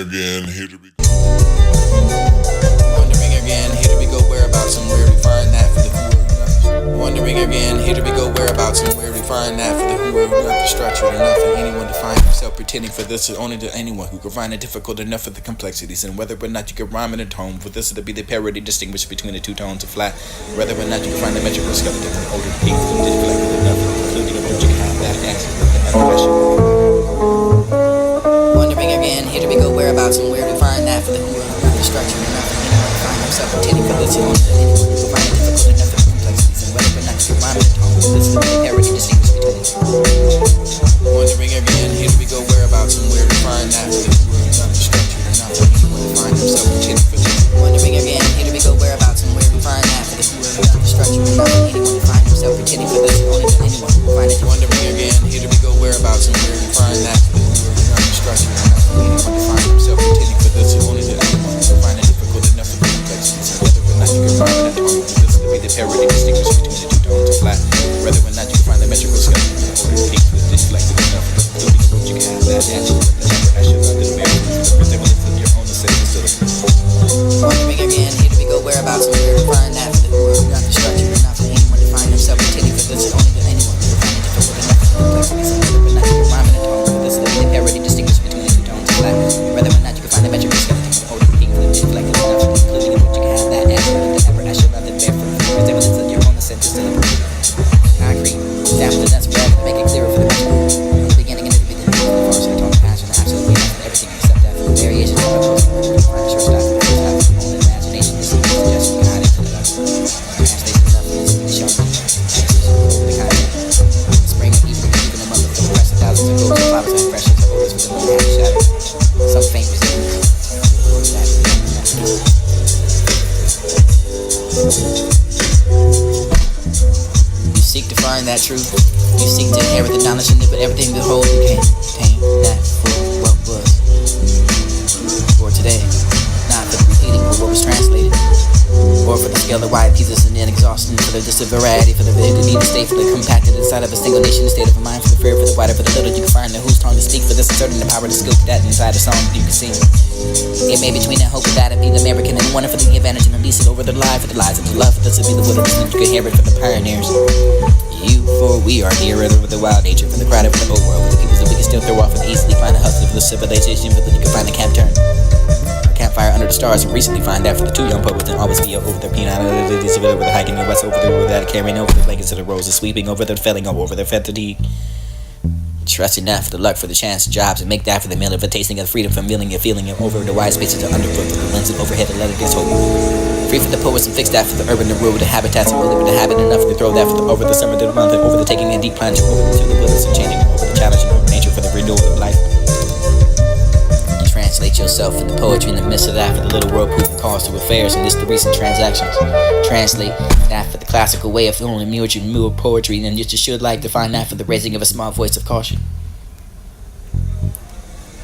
again, here to be. Wondering again, here to be go whereabouts and where we find that for the who are. Wondering again, here to be go whereabouts and where we find that for the who are not the structured enough for anyone to find himself pretending for this is only to anyone who can find it difficult enough for the complexities and whether or not you can rhyme in a tone for this to be the parody distinguished between the two tones of flat, whether or not you can find the metrical skeleton and older peaks and digitalized enough, including a bridge you can have that answer and wondering again, here to be go whereabouts and where we find that for the who are not the structured enough for anyone to find himself pretending for this is only to anyone who can find it difficult enough for the complexities and whether or not you can rhyme in a tone for this to be the parody distinguished between the two. Wondering again, here to be go whereabouts and where we find that for the who are not the structured enough for anyone to find himself pretending for this. Wondering again, here to be go whereabouts and where we find that for the who are not the structured enough for anyone to find himself pretending for this only to anyone who can find it. Wondering again, here to be go whereabouts and where we find that for the who are not the structured enough for anyone to find himself pretending for this only to anyone who can find it difficult enough for the complexities and whether or not you can rhyme in a tone for this to be the parody distinguished between the two tones of flat, whether or not you can find the metrical skeleton and older peaks with deflected enough, including a bridge you can have that answer I should not despair the resemblance of your own essential syllable. Wondering again, here to be go whereabouts and where to find that for the who are not the structure enough for anyone to find himself pretending for this only to anyone who can find it difficult enough for the complexities and whether or not you can rhyme in a tone for this to be the parody distinguished between the two tones of flat, whether or not you can find the metrical skeleton and older peak with deflected enough, including a bridge you can have that answer I should not despair for the resemblance of your own essential syllable. Concrete, down with the nuts bread to make it clearer for the metrical. In the beginning and in the beginning, the force of the tone of passion, absolutely everything except that for the variations of the post, you can find a short stop for the first half of your own imagination, this is the suggestion you can hide into the dark. Translation of the sharp, transition over the content. Spring, even among the press of thousands of golds, flowers and impressions of odors with the moon half shadow. Some faint resemblance. You seek to find that truth. You seek to inherit the knowledge in it, but everything behold you can't obtain that for what was for today. Not for the repeating, but what was translated. Or for the scale of wide pieces and inexhaustion, for the distant variety, for the validity to stay, for the compacted inside of a single nation, the state of a mind, for the fear, for the wider, for the little you can find the who's tongue to speak, for this asserting the power to scoop that inside a song you can sing. It may between that hope of that and be the American and one for the advantage and release it over the lie, for the lies of the love, for this to be the will of the you could hear it for the pioneers. You, for we are nearer with the wild nature, for the crowd of the whole world, for the peoples that we can still throw off and easily find a hustle for the civilization, for that you can find the camp turn. Campfire under the stars and recently find that for the two young poets and always be over the peanut over the hiking the west over that carrying over the blankets of the roses sweeping over the felling over the fatigue. Trusting that for the luck for the chance jobs and make that for the meal of a tasting of freedom from feeling it over the wide spaces of underfoot for the lens and overhead and let it get hope. Free for the poets and fix that for the urban and rural the habitats and will live in the habit enough to throw that for the over the summer to the month and over the taking a deep plunge over to the wilderness and changing over the challenge and over nature for the renewal of life. Translate yourself in the poetry in the midst of that for the little world proving calls to affairs and this the recent transactions. Translate that for the classical way of feeling mutual poetry and you should like to find that for the raising of a small voice of caution.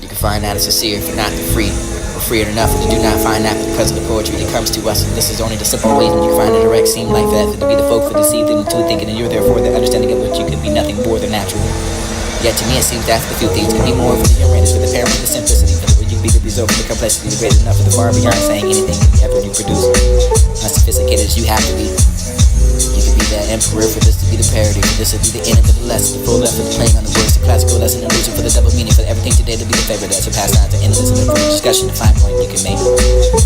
You can find that as sincere for not the free or freer enough to do not find that because of the poetry that comes to us and this is only the simple ways when you find a direct seem like that to be the folk for deceived into thinking and you're therefore the understanding of which you could be nothing more than natural. Yet to me it seems that for the few things can be more for the ignorance, for the parent, for the simplicity, for the you be the result, for the complexity, the great enough for the far beyond saying anything ever you produce. Unsophisticated as you have to be. You could be that emperor for this to be the parody, for this to be the end of the lesson, the full effort playing on the words, the classical lesson, illusion for the double meaning, for everything today to be the favorite as a pastime to endless and for discussion, the fine point you can make.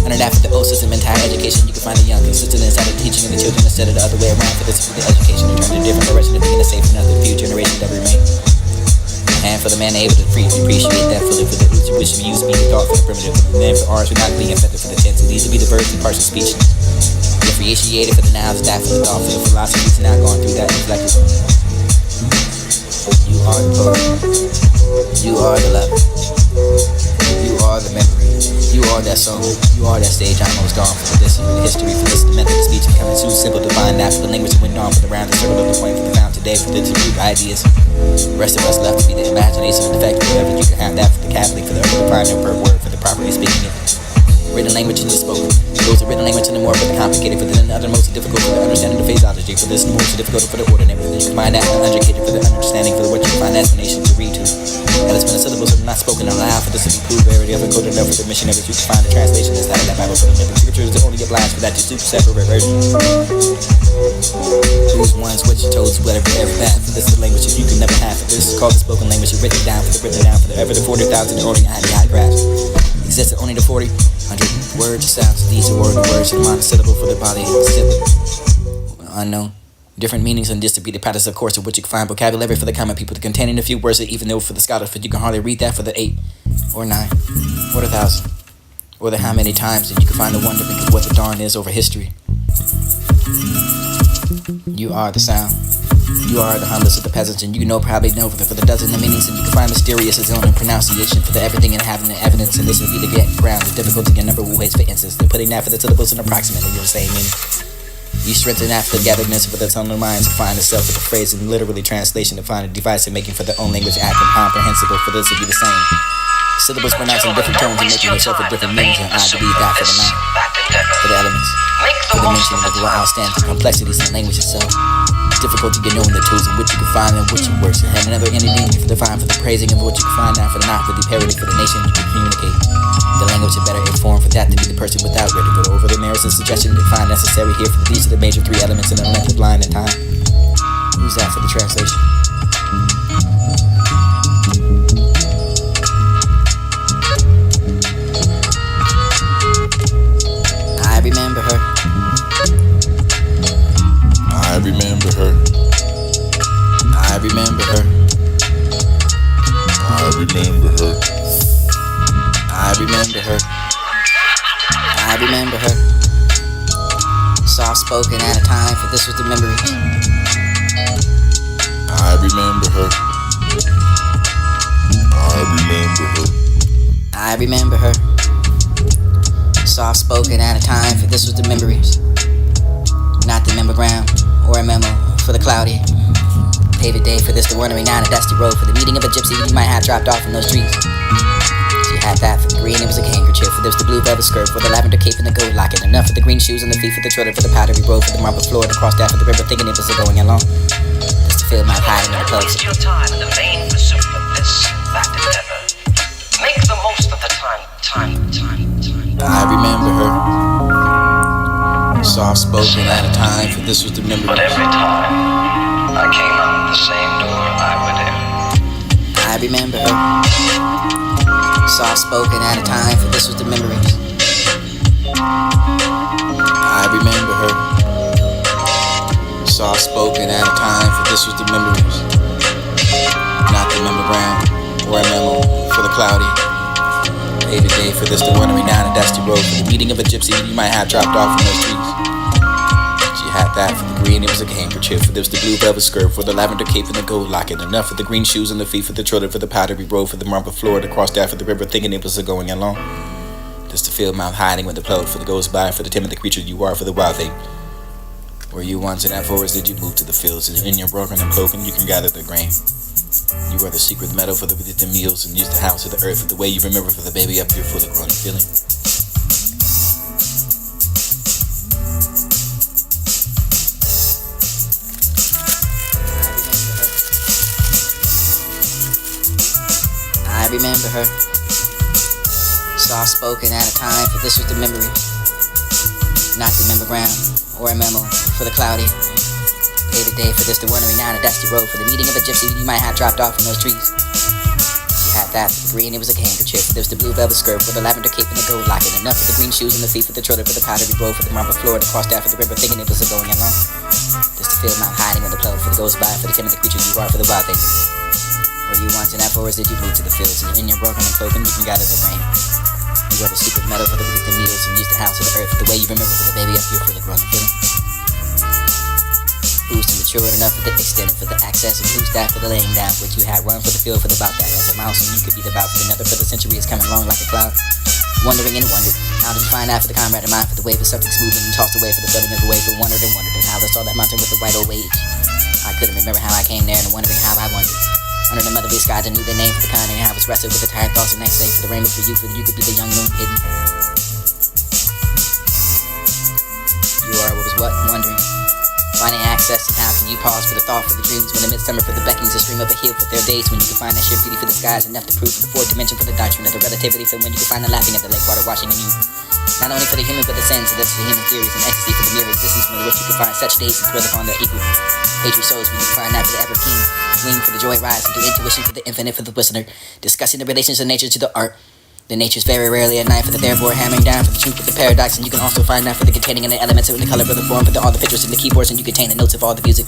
Under that for the old system, entire education, you can find a young consistent inside of the teaching of the children instead of the other way around, for this to be the education to turn to a different direction to begin to save another few generations that remain. And for the man able to appreciate that fully for the which we use to be the thought for the primitive, for the man for ours for not being affected for the tense. So these will be the verbs and parts of speech. Differentiated for the nouns, that for the thought, for the philosophies now going through that reflected. You are the poet. You are the lover. You are the memory. You are that song. You are that stage almost gone for this the history for this the method of speech becoming too simple to find that for the language that went on for the round the circle of the point for the found today for the root ideas. The rest of us left to be the imagination of the fact that whatever you can have that for the Catholic for the primary per word for the properly speaking it. Written language and the spoken. Those are written language and the more for the complicated for the other most difficult for the understanding of the phraseology for this the most difficult for the ordinary. You can find that uneducated for the understanding for what you find explanation to read to. Hell, it's been a syllables that are not spoken out loud. For this to be proved, rarity of a code enough for the missionaries you can find the translation. Is that Bible for the living scriptures is only obliged for that you super separate versions. Choose ones, which toes, whatever, every path. For this is the language that you can never have. For this is called the spoken language. You're written down for the ever the 40,000 in order and high graphs. Existed only the 40, 100 words, sounds. These are word words, and monosyllable for the body. Simple, unknown. Different meanings and this to be the practice, of course, of which you can find vocabulary for the common people to containing a few words that even though for the scholars, but you can hardly read that for the 8 or 9 or the 1,000 or the how many times, and you can find the wonderment of what the darn is over history. You are the sound. You are the humblest of the peasants, and you probably know for the dozen of meanings, and you can find mysterious as own pronunciation for the everything and having the evidence, and this would be the ground, the difficulty and number of ways, for instance, they're putting that for the syllables in approximately your same meaning. You strengthen after the gatheredness for the tongue of minds to find itself with the phrase and literally translation to find a device and making for their own language act incomprehensible for this to be the same. Syllables pronouncing different tones and making yourself with different meanings, and I believe that for the mind, for the elements, for the mentioning of what outstands the complexities in language itself. Difficulty in knowing the tools in which you can find and which it works, and have another entity for the fine for the praising of what you can find out for the not for the parody for the nation you can communicate. The language is better informed for that to be the person without ridicule over the merits and suggestion to find necessary here for these are the major 3 elements in the length of line and time. Who's that for the translation? I remember her. I remember her. I remember her. I remember her. I remember her. I remember her. Soft spoken at a time, for this was the memory. I remember her. I remember her. I remember her. Soft spoken at a time, for this was the memories. Not the memorgram or a memo for the cloudy. Pave a day for this, the wandering down a dusty road for the meeting of a gypsy you might have dropped off in those trees. She had that for the green, it was a handkerchief. For this the blue velvet skirt, for the lavender cape and the gold locket. Enough for the green shoes on the feet, for the trotter, for the powdery road, for the marble floor, to cross that for the river, thinking it was going along. Just to feel my hiding in the clothes. Waste your time in the vain pursuit of this, that endeavor. Make the most of the time. I remember her. Soft spoken at a time, for this was the memory. But every time I came out the same door I went in. I remember her. Soft spoken at a time, for this was the memories. I remember her. Soft spoken at a time, for this was the memories. Not the memorgram or a memo for the cloudy. Pave a day for this, the wandering down a dusty road, for the meeting of a gypsy you might have dropped off from those trees. She had that for the green, it was a handkerchief. For this the blue velvet skirt, for the lavender cape and the gold locket. Enough for the green shoes on the feet, for the trotter, for the powdery road, for the marble floor, to cross that for the river, thinking it was a going along. Just to feel mouth hiding with the plow, for the goes by, for the timid creature you are, for the wild thing. Were you once in that forest, did you move to the fields? And in your broken and cloak, and you can gather the grain. You are the secret meadow for the meals, and use the house of the earth for the way you remember for the baby up here full of grown feeling. I remember her. Soft spoken at a time, for this was the memory. Not the memorgram or a memo for the cloudy. Pave a day for this, the wandering down a dusty road, for the meeting of a gypsy you might have dropped off in those trees. She had that for the green, it was a handkerchief. For this the blue velvet skirt, for the lavender cape and the gold locket. Enough for the green shoes on the feet, for the trotter, for the powdery road, for the marble floor, to cross that for the river, thinking it was a going along. Just to feel mouth hiding with the plow, for the goes by, for the timid creature you are, for the wild thing. Were you once in that forest, did you move to the fields? And in your broken and cloak, and you can gather the grain. You are the secret meadow for the meals, and use the house of the earth, the way you remember for the baby up here full of grown feeling. Who's to mature enough for the extended for the access, and who's that for the laying down? Which you had run for the field for the bout that as a mouse, and you could be the bout for another, for the century is coming along like a cloud. Wondering and wondered, how did you find out for the comrade of mine, for the wave of something smooth and tossed away for the building of a wave, but wondered and wondered, and how they saw that mountain with the white old wage. I couldn't remember how I came there, and wondering how I wondered. Under the motherly skies, I knew the name for the kind, and I was rested with the tired thoughts, and night day for the rainbow for you could be the young moon hidden. You are what was what, wondering. Finding access, and how can you pause for the thought, for the dreams, when the midsummer for the beckons, a stream of a hill for their days, when you can find that sheer beauty for the skies, enough to prove for the fourth dimension for the doctrine of the relativity, for when you can find the laughing at the lake water washing in you. Not only for the human but the sense, and that's for the human theories and ecstasy for the mere existence, from which you can find such days and thrill upon their equal patriot souls, when you can find that for the ever keen wing for the joy rise, and do intuition for the infinite for the listener, discussing the relations of nature to the art. The nature's very rarely at night for the therefore hammering down for the truth of the paradox, and you can also find that for the containing and the elements of the color for the form for all the pictures and the keyboards, and you contain the notes of all the music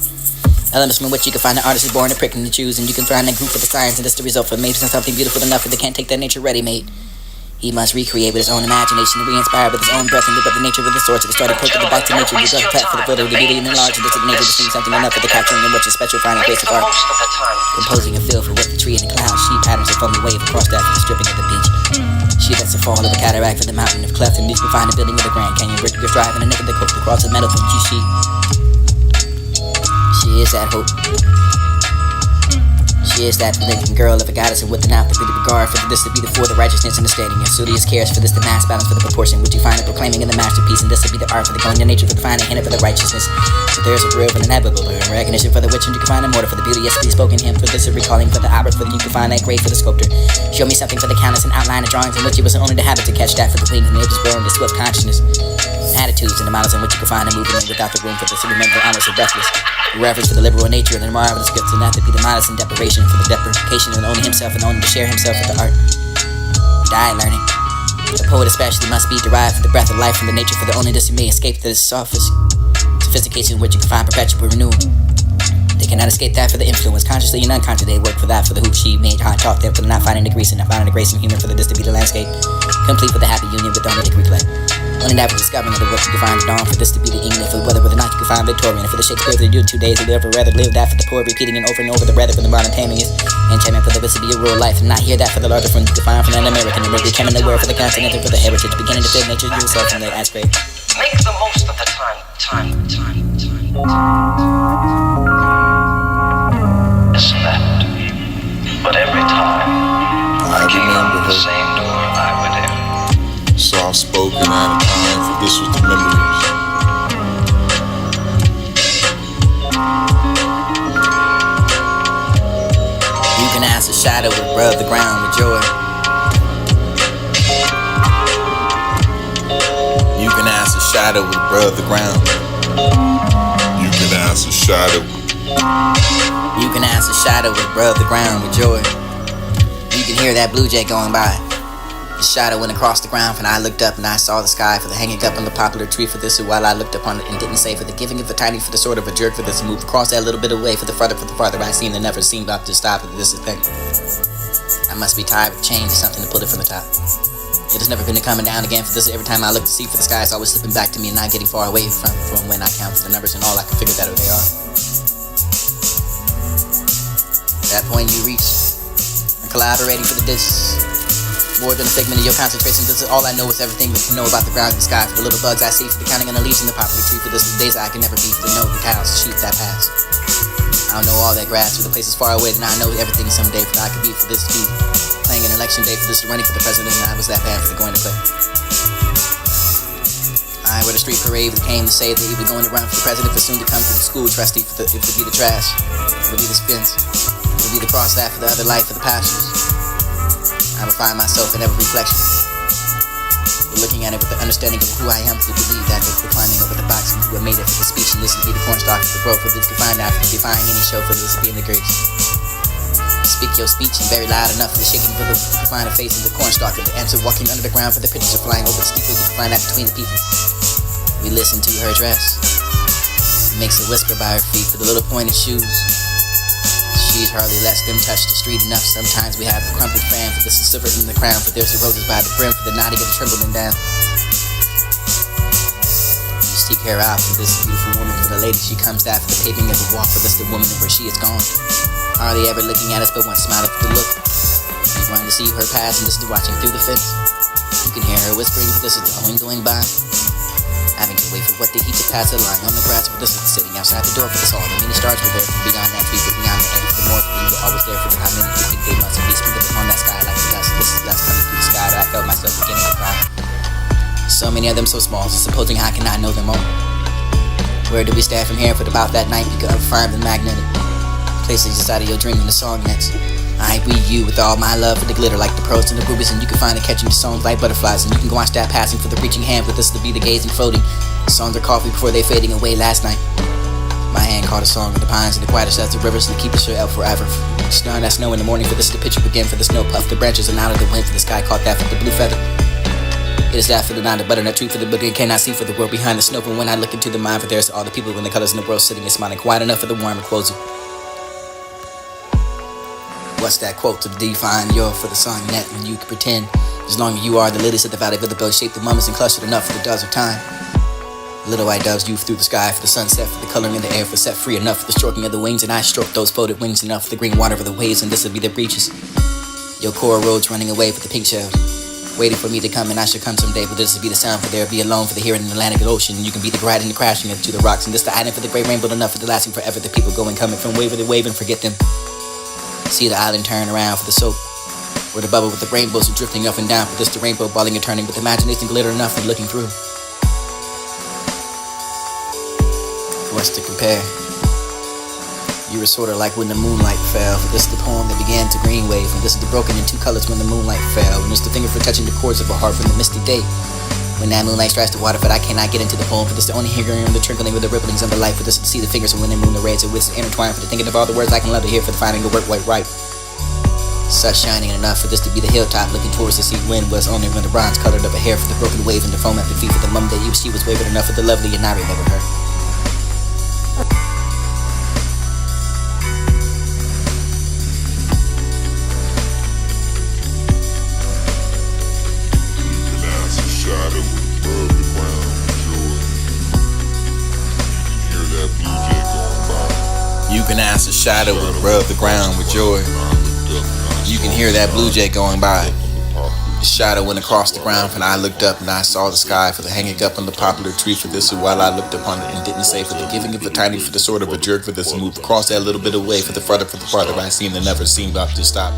elements from which you can find the artist is born to prick and to choose, and you can find that group for the science, and that's the result for maybe something beautiful enough that they can't take that nature ready-made. He must recreate with his own imagination and re-inspire with his own breath and live up the nature of the source of the starting point of the back to nature. You just clap for the builder, the beauty and the large, and this is nature to see something enough for the capturing and what's a special finding grace of art. Composing a feel for what the tree and the clouds, sheep patterns of foamy wave across that for the stripping of the beach. She lets the fall of a cataract for the mountain of cleft, and you can find a building with a Grand Canyon brick of drive and a nickel that coat across the metal from G. She is that hope. She is that living girl of a goddess and with an out the regard for this to be the for the righteousness and the standing. And Sudius cares for this the mass balance for the proportion which you find it proclaiming in the masterpiece, and this to be the art for the going to nature for the finding hint for the righteousness. So there's a real and inevitable recognition for the witch, and you can find a mortar for the beauty, yes, please spoken him for this, a recalling for the Albert, for the you can find that great for the sculptor. Show me something for the countess and outline of drawings in which it was only the habit to catch that for the wings and just growing the swift consciousness. Attitudes and the models in which you can find a movement without the room for this to remember almost so breathless. The reference for the liberal nature and the marvelous scripts, and that to be the modest and deprivation for the deprecation and owning himself and owning to share himself with the art. Die learning. The poet especially must be derived from the breath of life from the nature for the only this may escape the sophist sophistication in which you can find perpetual renewal. They cannot escape that for the influence, consciously and unconsciously. They work for that for the who she made hard taught them for the not finding the grease and not finding the grace in human for the this to be the landscape, complete with the happy union with only the Greek life. Only that for discovering of the work you can find the dawn for this to be the England for whether or not you can find Victorian, and for the Shakespeare they do 2 days they live or rather live that for the poor repeating and over the rather for the modern Tamias. Enchantment for the this to be a real life and not hear that for the larger friends you can find from an American and really becoming aware for the continent and for the heritage beginning to feel nature yourself in that aspect. Make the most of the time is left. But every time I came out the same door I went in. Soft spoken out of time, for this was the memories. You can ask the shadow to rub the ground with joy. You can ask a shadow to rub the ground. You can ask a shadow. You can ask the shadow to rub the ground with joy. You can hear that blue jay going by. The shadow went across the ground, and I looked up and I saw the sky for the hanging up on the popular tree for this, while I looked upon it and didn't say for the giving of a tiny for the sort of a jerk for this move across that little bit away for the farther I seem to never seem about to stop for this thing. I must be tired of change or something to pull it from the top. It has never been coming down again for this. Every time I look to see for the sky, it's always slipping back to me and not getting far away from when I count for the numbers and all I can figure that they are. At that point you reach and collaborating for the dish. More than a figment of your concentration. This is all I know is everything that you know about the ground and the sky. For the little bugs I see, for the counting and the leaves in the popular tree. For this is the days I can never be. For the know the cows, the sheep that pass. I don't know all that grass. For the places far away, then I know everything someday. For I could be for this to be playing an election day. For this to running for the president, and I was that bad for the going to play. I where the street parade came to say that he was going to run for the president, for soon to come to the school trustee. For the, it would be the trash, it would be the spins, it would be the cross that for the other life, for the pastures. I would find myself in every reflection, but looking at it with the understanding of who I am, to believe that the climbing over the box and who had made it for the speech, and this would be the cornstalk of the growth, for this to find out, for defying any show, for this to be in the grace. Speak your speech and very loud enough for the shaking for the to find a face in the cornstalk of the answer walking under the ground, for the pictures are flying over the steeple, you can find out between the people. We listen to her dress, it makes a whisper by her feet for the little pointed shoes. She's hardly lets them touch the street enough. Sometimes we have the crumpled fan for this is silver in the crown, for there's the roses by the brim for the naughty get the trembling down. You seek her out for this beautiful woman, for the lady she comes down for the paving of the walk, for this the woman where she is gone. Hardly ever looking at us but one smile at the look. She's wanting to see her pass and this is watching through the fence. You can hear her whispering for this is the wind going by. Having to wait for what they heat to pass, lying on the grass, but this is sitting outside the door for this all. The many stars were there from beyond that tree, but beyond the end, for the north, we were always there for the how many you think they must be sprinkled upon that sky like the dust. This is less coming through the sky that I felt myself beginning to cry. So many of them so small, so supposing how can I know them all? Where do we stand from here? For about that night, we got firm and magnetic. Places inside of your dream in the song next. I breathe you with all my love for the glitter, like the pearls and the rubies, and you can find it catching the songs like butterflies, and you can watch that passing for the reaching hand, with this to be the gazing floating. The songs are coffee before they fading away last night. My hand caught a song of the pines and the quietest as the rivers, and to keep the shirt out forever. Snow that snow in the morning, for this to picture again, for the snow puff, the branches and out of the wind, for the sky caught that for the blue feather. It is that for the nine, the butternut tree, for the boogie cannot see, for the world behind the snow. But when I look into the mind, for there's all the people and the colors in the world sitting and smiling, quiet enough for the warm and cozy. What's that quote to define your for the song net when you can pretend as long as you are the lilies of the valley, of the bells shaped the moments and clustered enough for the doves of time. Little white doves you through the sky for the sunset, for the coloring in the air, for set free enough for the stroking of the wings, and I stroke those folded wings enough for the green water of the waves, and this will be the breaches. Your coral roads running away for the pink shells, waiting for me to come, and I should come someday, but this will be the sound for there be alone for the here in the Atlantic Ocean. You can be the glide and the crashing into the rocks, and this the island for the great rainbow enough for the lasting forever. The people going coming from wave to wave and forget them. See the island turn around for the soap, where the bubble with the rainbows are drifting up and down, for this the rainbow balling and turning with imagination glitter enough and looking through. What's to compare? You were sort of like when the moonlight fell, for this the poem that began to green wave, and this is the broken in two colors when the moonlight fell, and it's the finger for touching the chords of a heart from the misty day when that moonlight strikes the water, but I cannot get into the poem, for this the only hearing the trickling with the ripplings of the light, for this to see the fingers of when the moon the rays of wits intertwined, for the thinking of all the words I can love to hear, for the finding the work white right. Such shining enough for this to be the hilltop looking towards the sea wind was only when the bronze colored of a hair, for the broken wave and the foam at the feet, for the mum that she was waving enough for the lovely, and I remember her. You can ask a shadow will rub the ground with joy. You can hear that blue jay going by. The shadow went across the ground, and I looked up and I saw the sky for the hanging up on the poplar tree, for this, and while I looked upon it and didn't say, for the giving of the tiny, for the sort of a jerk, for this, and moved across that little bit away, for the farther, I seemed to never seemed up to stop.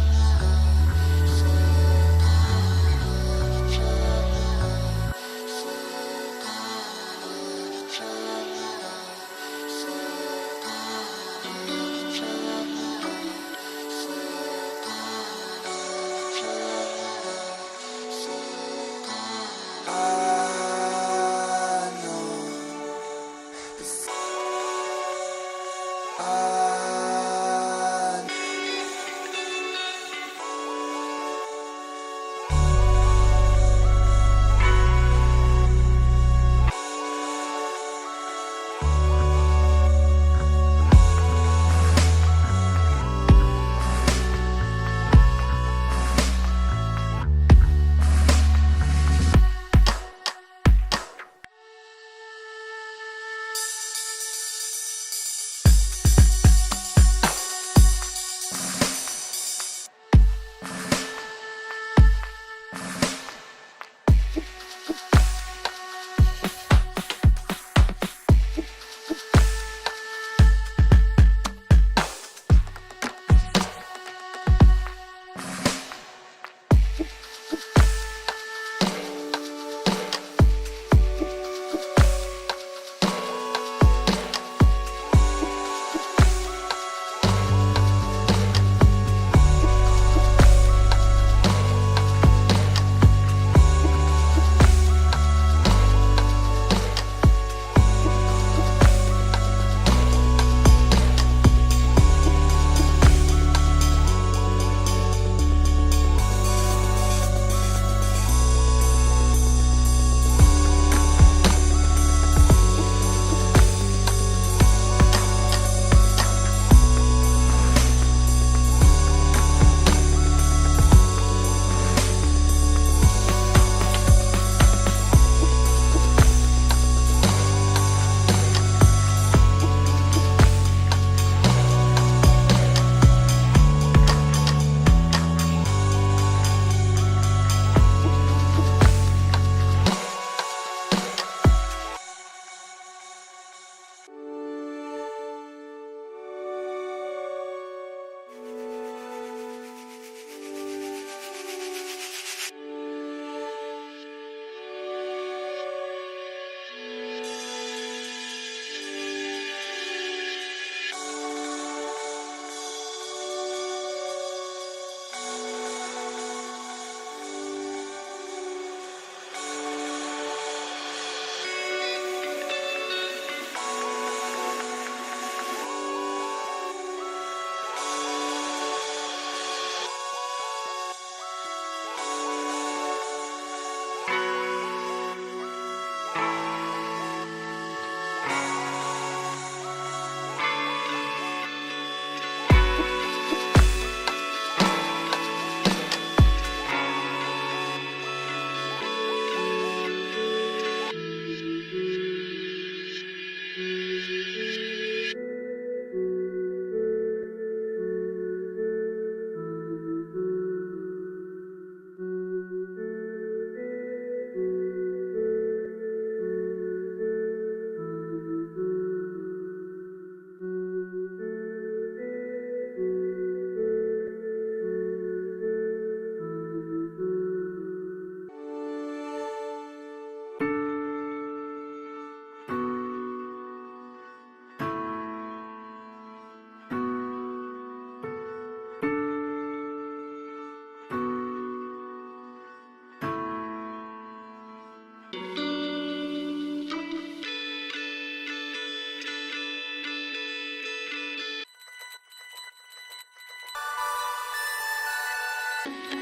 Bye.